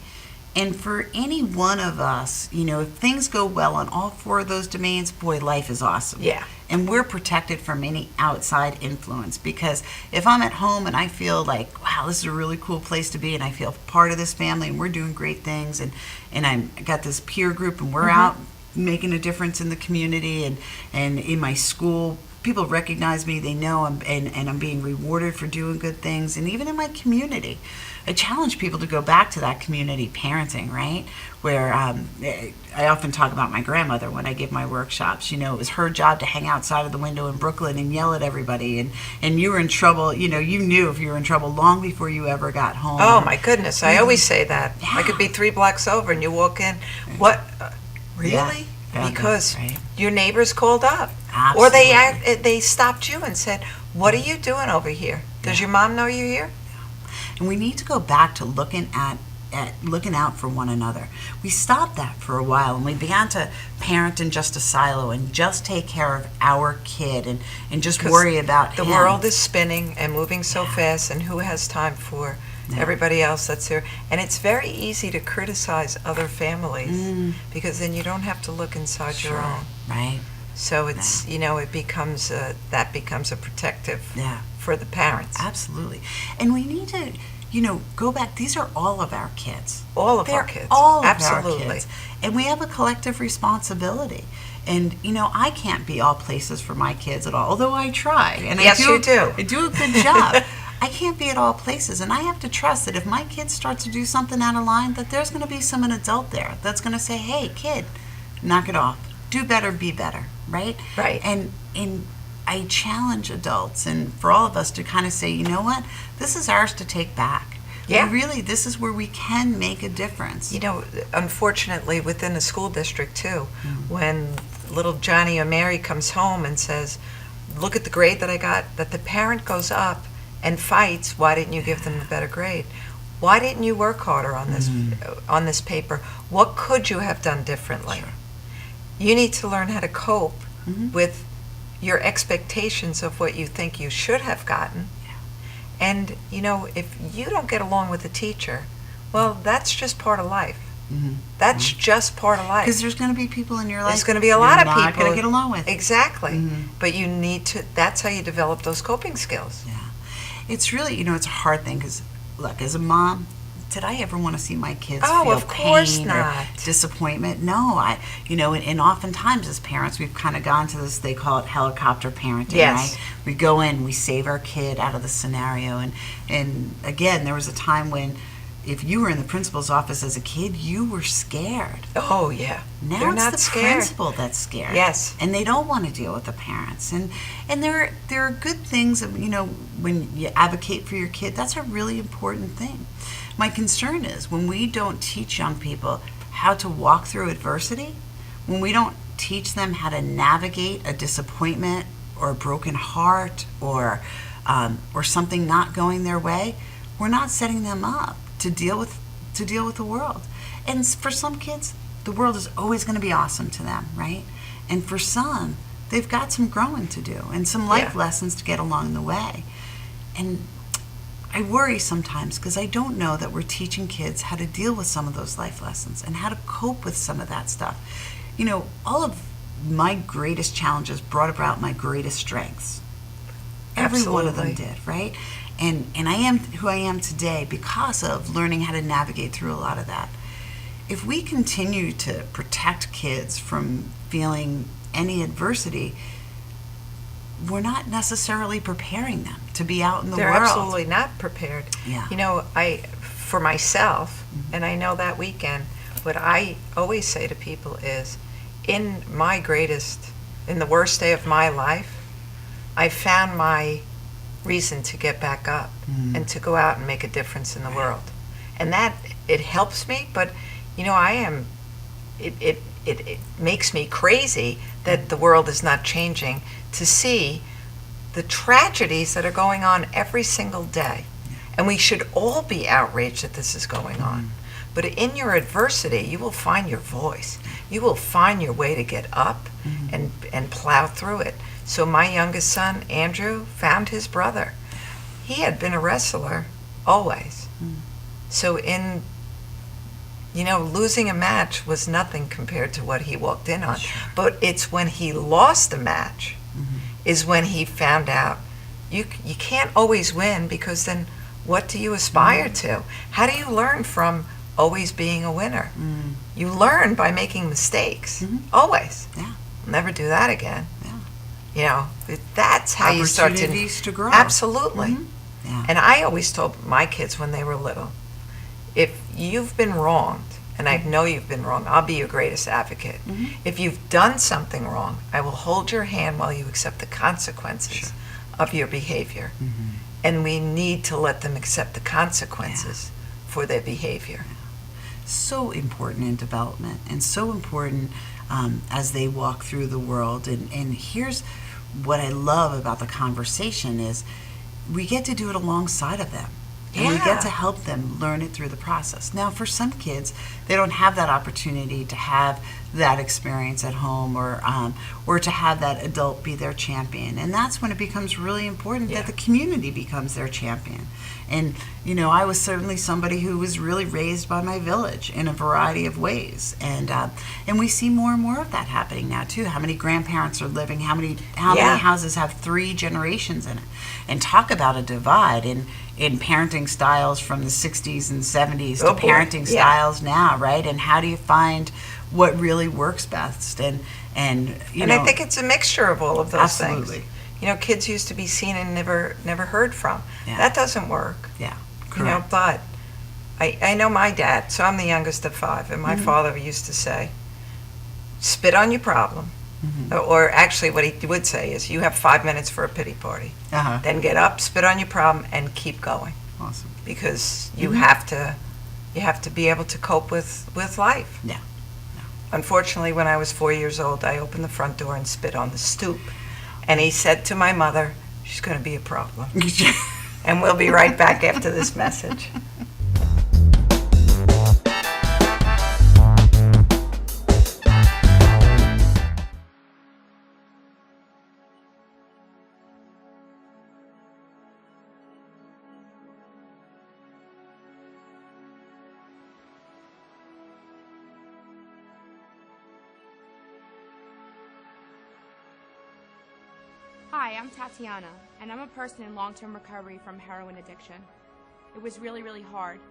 B: And for any one of us, if things go well on all 4 of those domains, boy, life is awesome.
F: Yeah.
B: And we're protected from any outside influence, because if I'm at home and I feel like, wow, this is a really cool place to be, and I feel part of this family and we're doing great things, and I got this peer group and we're out making a difference in the community and in my school, people recognize me, they know and I'm being rewarded for doing good things. And even in my community, I challenge people to go back to that community parenting, right? Where I often talk about my grandmother when I give my workshops. It was her job to hang outside of the window in Brooklyn and yell at everybody. And you were in trouble, you knew if you were in trouble long before you ever got home.
F: Oh, my goodness. I always say that. I could be 3 blocks over and you walk in. What? Really?
B: Yeah.
F: Because
B: Right.
F: your neighbors called up.
B: Absolutely.
F: Or they stopped you and said, what are you doing over here? Does your mom know you're here?
B: And we need to go back to looking out for one another. We stopped that for a while and we began to parent in just a silo and just take care of our kid and just worry about
F: the
B: him.
F: world is spinning and moving so fast, and who has time for everybody else that's there? And it's very easy to criticize other families because then you don't have to look inside your own.
B: Right.
F: So it's it becomes that becomes a protective for the parents.
B: Absolutely. And we need to go back. These are all of our kids.
F: All of
B: They're
F: our kids.
B: all of
F: Absolutely.
B: our kids. And we have a collective responsibility. And I can't be all places for my kids at all, although I try. And
F: Yes, you do.
B: I do a good job. I can't be at all places, and I have to trust that if my kid starts to do something out of line, that there's going to be an adult there that's going to say, "Hey, kid, knock it off. Do better, be better." Right?
F: Right.
B: And I challenge adults and for all of us to kind of say, you know what? This is ours to take back.
F: Yeah.
B: Really, this is where we can make a difference.
F: Unfortunately, within the school district too, when little Johnny or Mary comes home and says, "Look at the grade that I got," that the parent goes up and fights, "Why didn't you give them a better grade? Why didn't you work harder on this paper? What could you have done differently?"
B: Sure.
F: You need to learn how to cope with your expectations of what you think you should have gotten. And, if you don't get along with a teacher, well, that's just part of life. That's just part of life.
B: Because there's going to be people in your life
F: There's going to be a lot of
B: you're
F: people
B: not going to get along with.
F: Exactly. But you need to, that's how you develop those coping skills.
B: Yeah. It's really, it's a hard thing because, look, as a mom, did I ever want to see my kids
F: Oh,
B: feel
F: of course
B: pain
F: not.
B: or disappointment? No, and oftentimes as parents, we've kind of gone to this, they call it helicopter parenting,
F: Yes.
B: right? We go in, we save our kid out of the scenario. And again, there was a time when if you were in the principal's office as a kid, you were scared.
F: Oh, yeah.
B: Now
F: They're
B: it's
F: not
B: the
F: scared.
B: principal that's scared.
F: Yes.
B: And they don't want to deal with the parents. And there are good things, when you advocate for your kid, that's a really important thing. My concern is when we don't teach young people how to walk through adversity, when we don't teach them how to navigate a disappointment or a broken heart or something not going their way, we're not setting them up to deal with the world. And for some kids, the world is always going to be awesome to them, right? And for some, they've got some growing to do and some life lessons to get along the way. And I worry sometimes because I don't know that we're teaching kids how to deal with some of those life lessons and how to cope with some of that stuff. All of my greatest challenges brought about my greatest strengths. Every one of them
F: Absolutely.
B: did, right? And I am who I am today because of learning how to navigate through a lot of that. If we continue to protect kids from feeling any adversity, we're not necessarily preparing them to be out in the
F: They're
B: world.
F: absolutely not prepared.
B: Yeah.
F: For myself, and I know that weekend, what I always say to people is, in the worst day of my life, I found my reason to get back up and to go out and make a difference in the world. And that, it helps me, but, it makes me crazy that the world is not changing to see the tragedies that are going on every single day. And we should all be outraged that this is going on. But in your adversity, you will find your voice. You will find your way to get up and plow through it. So my youngest son, Andrew, found his brother. He had been a wrestler always. So losing a match was nothing compared to what he walked in on.
B: Sure.
F: But it's when he lost a match is when he found out you can't always win, because then what do you aspire to? How do you learn from always being a winner? You learn by making mistakes, always.
B: Yeah.
F: Never do that again.
B: Yeah.
F: That's how you start to...
B: Opportunities to grow.
F: Absolutely.
B: Yeah.
F: And I always told my kids when they were little, if you've been wronged, and I know you've been wrong, I'll be your greatest advocate. If you've done something wrong, I will hold your hand while you accept the consequences of your behavior. And we need to let them accept the consequences for their behavior.
B: So important in development, and so important as they walk through the world. And here's what I love about the conversation is we get to do it alongside of them. And we get to help them learn it through the process. Now, for some kids, they don't have that opportunity to have that experience at home, or to have that adult be their champion. And that's when it becomes really important that the community becomes their champion. And, I was certainly somebody who was really raised by my village in a variety of ways. And we see more and more of that happening now, too. How many grandparents are living, how many houses have 3 generations in it. And talk about a divide in parenting styles from the 60s and 70s to parenting styles now, right? And how do you find what really works best? And
F: I think it's a mixture of all of those things.
B: Absolutely.
F: Kids used to be seen and never heard from.
B: Yeah.
F: That doesn't work.
B: Yeah, correct.
F: But I know my dad, so I'm the youngest of 5, and my father used to say, spit on your problem. Or actually what he would say is, you have 5 minutes for a pity party. Then get up, spit on your problem, and keep going.
B: Awesome.
F: Because you have to be able to cope with life.
B: Yeah.
F: Unfortunately, when I was 4 years old, I opened the front door and spit on the stoop. And he said to my mother, she's going to be a problem. And we'll be right back after this message.
C: Hi, I'm Tatiana, and I'm a person in long-term recovery from heroin addiction. It was really, really hard,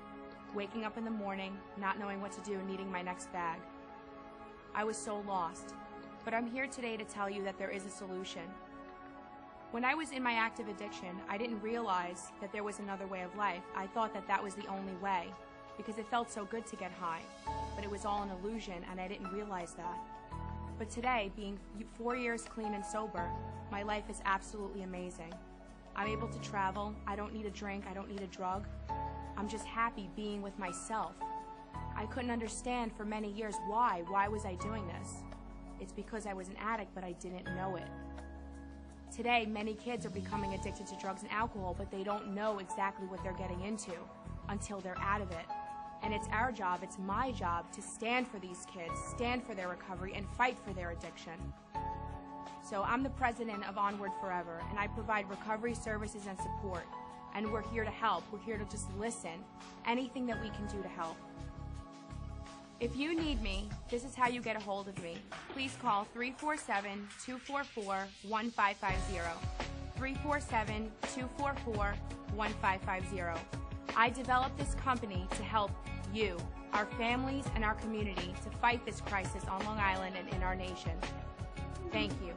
C: waking up in the morning, not knowing what to do, needing my next bag. I was so lost, but I'm here today to tell you that there is a solution. When I was in my active addiction, I didn't realize that there was another way of life. I thought that that was the only way, because it felt so good to get high, but it was all an illusion, and I didn't realize that. But today, being 4 years clean and sober, my life is absolutely amazing. I'm able to travel, I don't need a drink, I don't need a drug. I'm just happy being with myself. I couldn't understand for many years why was I doing this? It's because I was an addict, but I didn't know it. Today, many kids are becoming addicted to drugs and alcohol, but they don't know exactly what they're getting into until they're out of it. And it's our job, it's my job, to stand for these kids, stand for their recovery, and fight for their addiction. So I'm the president of Onward Forever, and I provide recovery services and support. And we're here to help. We're here to just listen. Anything that we can do to help. If you need me, this is how you get a hold of me. Please call 347-244-1550. 347-244-1550. I developed this company to help you, our families, and our community to fight this crisis on Long Island and in our nation. Thank you.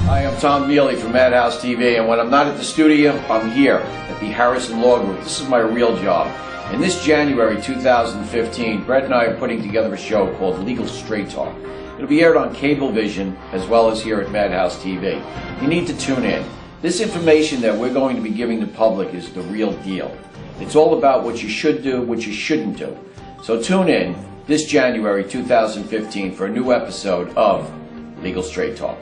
I: Hi, I'm Tom Mealy from Madhousetv, and when I'm not at the studio, I'm here at the Harrison Law Group. This is my real job. And this January 2015, Brett and I are putting together a show called Legal Straight Talk. It'll be aired on Cablevision as well as here at Madhousetv. You need to tune in. This information that we're going to be giving the public is the real deal. It's all about what you should do, what you shouldn't do. So tune in this January 2015 for a new episode of Legal Straight Talk.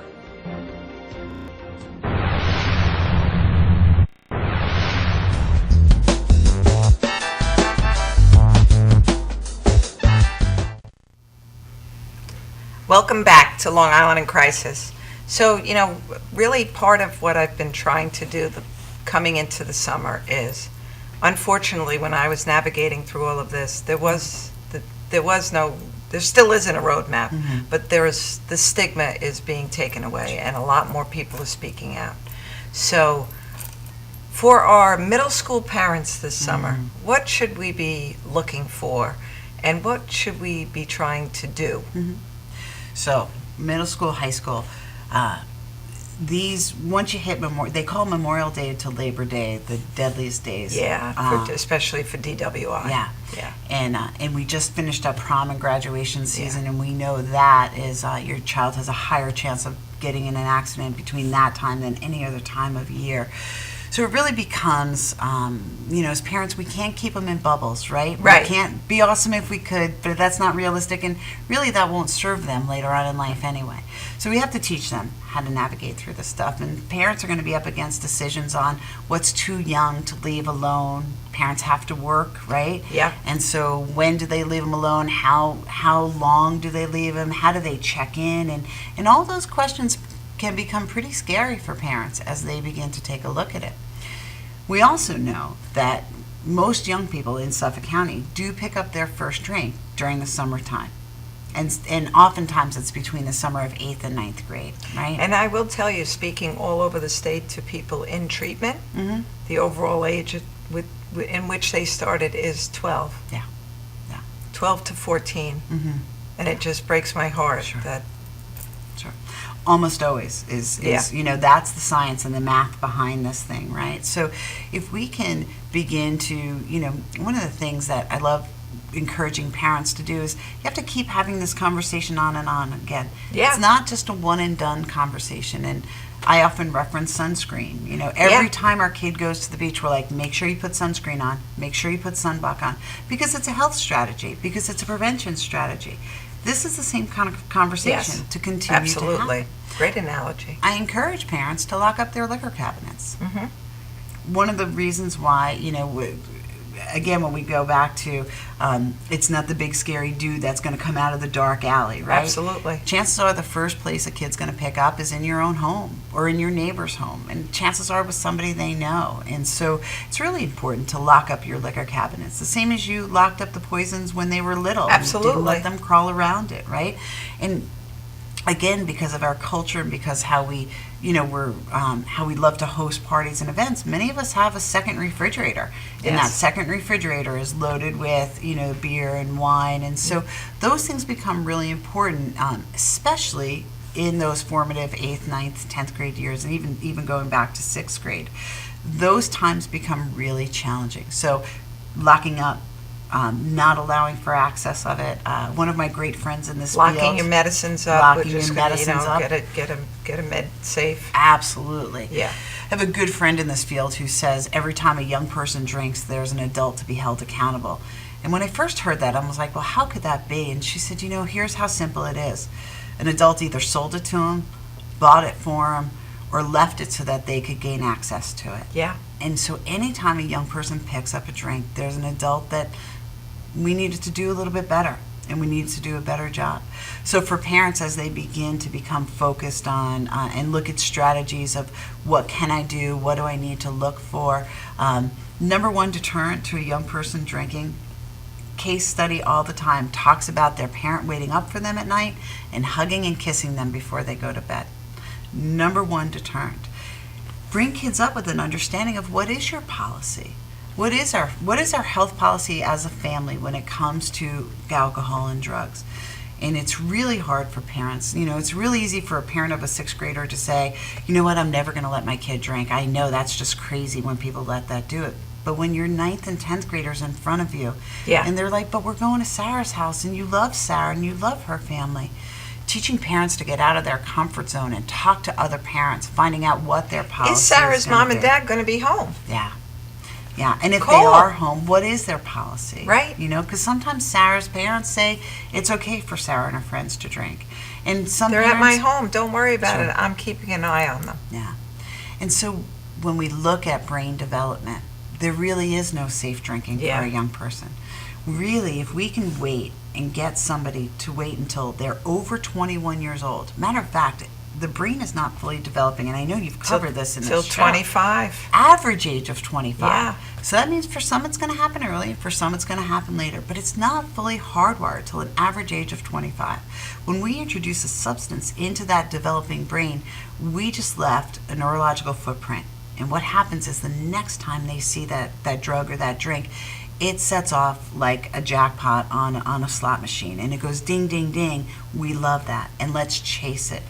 F: Welcome back to Long Island in Crisis. So, really part of what I've been trying to do coming into the summer is, unfortunately, when I was navigating through all of this, there still isn't a roadmap, but the stigma is being taken away and a lot more people are speaking out. So, for our middle school parents this summer, what should we be looking for and what should we be trying to do?
B: So, middle school, high school, once you hit they call Memorial Day to Labor Day the deadliest days.
F: Yeah, especially for DWI.
B: Yeah. And we just finished up prom and graduation season, and we know that is your child has a higher chance of getting in an accident between that time than any other time of year. So it really becomes, as parents, we can't keep them in bubbles, right?
F: Right.
B: We can't be awesome if we could, but that's not realistic, and really that won't serve them later on in life anyway. So we have to teach them how to navigate through this stuff, and parents are going to be up against decisions on what's too young to leave alone. Parents have to work, right?
F: Yeah.
B: And so when do they leave them alone? How long do they leave them? How do they check in? And all those questions can become pretty scary for parents as they begin to take a look at it. We also know that most young people in Suffolk County do pick up their first drink during the summertime. And oftentimes it's between the summer of 8th and 9th grade, right?
F: And I will tell you, speaking all over the state to people in treatment, the overall age in which they started is 12.
B: Yeah.
F: 12 to 14. And it just breaks my heart that
B: almost always is that's the science and the math behind this thing, right? So if we can begin to, one of the things that I love encouraging parents to do is you have to keep having this conversation on and on again.
F: Yeah.
B: It's not just a one and done conversation. And I often reference sunscreen. Every time our kid goes to the beach, we're like, make sure you put sunscreen on, make sure you put sunblock on, because it's a health strategy, because it's a prevention strategy. This is the same kind of conversation to continue
F: absolutely.
B: to have.
F: Great analogy.
B: I encourage parents to lock up their liquor cabinets. One of the reasons why, again, when we go back to, it's not the big scary dude that's going to come out of the dark alley, right?
F: Absolutely.
B: Chances are the first place a kid's going to pick up is in your own home or in your neighbor's home, and chances are with somebody they know. And so it's really important to lock up your liquor cabinets, the same as you locked up the poisons when they were little.
F: Absolutely.
B: You didn't let them crawl around it, right? And again, because of our culture and because how we, how we love to host parties and events, many of us have a second refrigerator. And that second refrigerator is loaded with, beer and wine. And so those things become really important, especially in those formative 8th, 9th, 10th grade years, and even going back to 6th grade. Those times become really challenging. So locking up, not allowing for access of it. One of my great friends in this
F: locking
B: field,
F: your medicines up.
B: Locking your medicines up.
F: Get a med safe.
B: Absolutely.
F: Yeah.
B: I have a good friend in this field who says every time a young person drinks, there's an adult to be held accountable. And when I first heard that, I was like, well, how could that be? And she said, here's how simple it is. An adult either sold it to him, bought it for him, or left it so that they could gain access to it.
F: Yeah.
B: And so anytime a young person picks up a drink, there's an adult that we needed to do a little bit better, and we need to do a better job. So for parents, as they begin to become focused on and look at strategies of what can I do, what do I need to look for, number one deterrent to a young person drinking, case study all the time, talks about their parent waiting up for them at night and hugging and kissing them before they go to bed. Number one deterrent. Bring kids up with an understanding of what is your policy. What is our health policy as a family when it comes to alcohol and drugs? And it's really hard for parents. You know, it's really easy for a parent of a 6th grader to say, you know what, I'm never going to let my kid drink. I know that's just crazy when people let that do it. But when your 9th and 10th graders in front of you, and they're like, but we're going to Sarah's house, and you love Sarah, and you love her family. Teaching parents to get out of their comfort zone and talk to other parents, finding out what their policy is.
F: Is Sarah's mom and dad going to be home?
B: Yeah. Yeah, and if
F: Call
B: they
F: them.
B: are home, what is their policy?
F: Right.
B: You know, because sometimes Sarah's parents say it's okay for Sarah and her friends to drink. And some
F: They're
B: parents,
F: at my home. Don't worry about
B: Sure.
F: it. I'm keeping an eye on them.
B: Yeah. And so when we look at brain development, there really is no safe drinking
F: Yeah.
B: for a young person. Really, if we can wait and get somebody to wait until they're over 21 years old. Matter of fact, the brain is not fully developing, and I know you've covered this in
F: Till
B: this show.
F: 25.
B: Average age of 25.
F: Yeah.
B: So that means for some it's going to happen early, for some it's going to happen later, but it's not fully hardwired till an average age of 25. When we introduce a substance into that developing brain, we just left a neurological footprint. And what happens is the next time they see that drug or that drink, it sets off like a jackpot on a slot machine, and it goes ding, ding, ding. We love that, and let's chase it.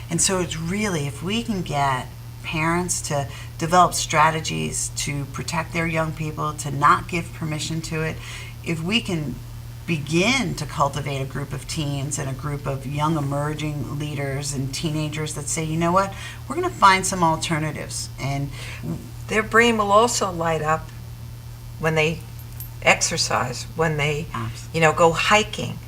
B: And so it's really, if we can get parents to develop strategies to protect their young people, to not give permission to it, if we can begin to cultivate a group of teens and a group of young emerging leaders and teenagers that say, you know what, we're going to find some alternatives. And
F: Their brain will also light up when they exercise, when they, go hiking,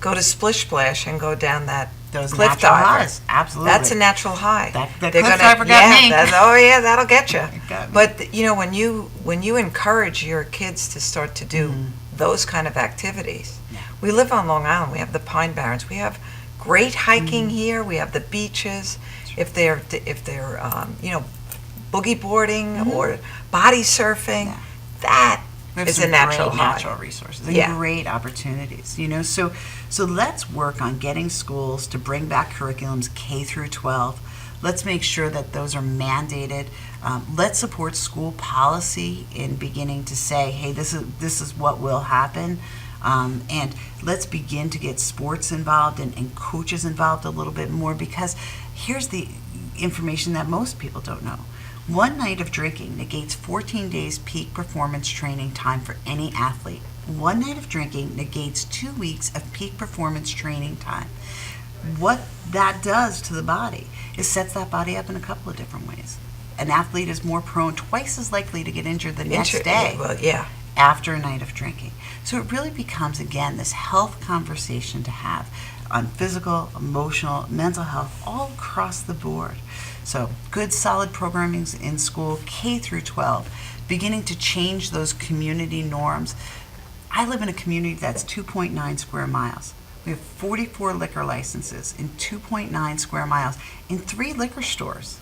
F: go to Splish Splash and go down that
B: those
F: cliff
B: natural
F: diver.
B: highs, absolutely.
F: That's a natural high.
B: That
F: They're
B: cliff
F: gonna-
B: diver got me.
F: That'll get you.
B: It got me.
F: But when you encourage your kids to start to do those kind of activities, we live on Long Island. We have the Pine Barrens. We have great hiking here. We have the beaches. If they're boogie boarding or body surfing, that
B: We have
F: is
B: some
F: a natural
B: great
F: high.
B: natural resources and great opportunities. So let's work on getting schools to bring back curriculums K through 12. Let's make sure that those are mandated. Let's support school policy in beginning to say, hey, this is what will happen. And let's begin to get sports involved and coaches involved a little bit more, because here's the information that most people don't know. One night of drinking negates 14 days peak performance training time for any athlete. One night of drinking negates 2 weeks of peak performance training time. What that does to the body is sets that body up in a couple of different ways. An athlete is more prone, twice as likely to get injured the next day after a night of drinking. So it really becomes, again, this health conversation to have on physical, emotional, mental health, all across the board. So good, solid programming in school, K through 12, beginning to change those community norms. I live in a community that's 2.9 square miles. We have 44 liquor licenses in 2.9 square miles in 3 liquor stores.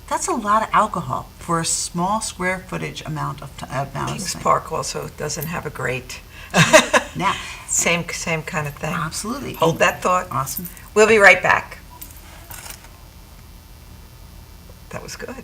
B: That's a lot of alcohol for a small square footage amount of
F: Kings Park also doesn't have a great
B: Now,
F: same kind of thing.
B: absolutely.
F: Hold that thought.
B: Awesome.
F: We'll be right back. That was good.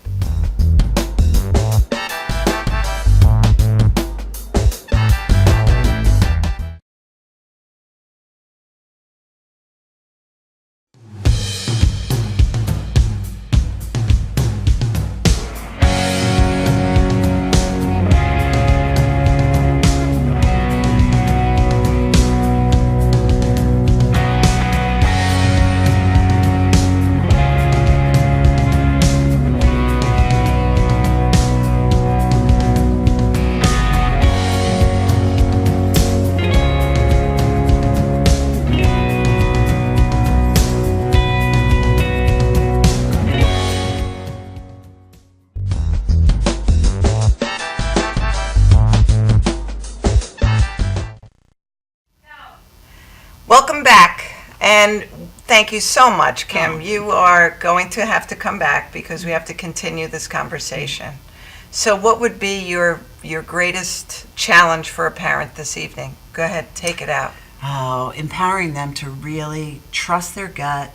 F: Welcome back, and thank you so much, Kim. You are going to have to come back because we have to continue this conversation. So what would be your greatest challenge for a parent this evening? Go ahead, take it out.
B: Oh, empowering them to really trust their gut.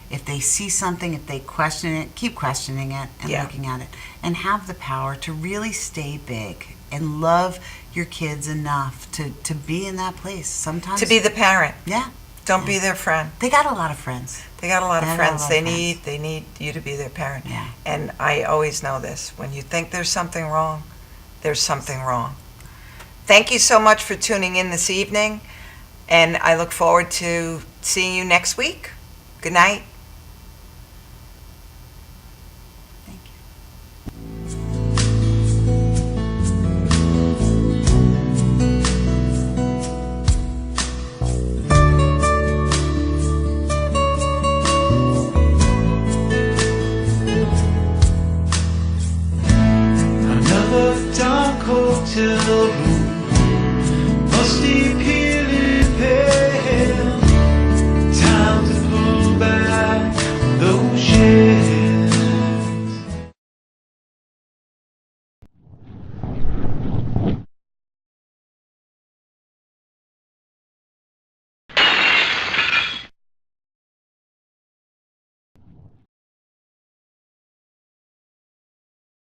B: If they see something, if they question it, keep questioning it and looking at it. And have the power to really stay big and love your kids enough to be in that place. Sometimes
F: To be the parent.
B: Yeah.
F: Don't be their friend.
B: They got a lot of friends.
F: They got a lot of
B: They got a
F: friends.
B: lot
F: They
B: of
F: need
B: friends.
F: they need you to be their parent.
B: Yeah.
F: And I always know this. When you think there's something wrong, there's something wrong. Thank you so much for tuning in this evening, and I look forward to seeing you next week. Good night.
B: Thank you.
H: Another dark hotel room, musty pier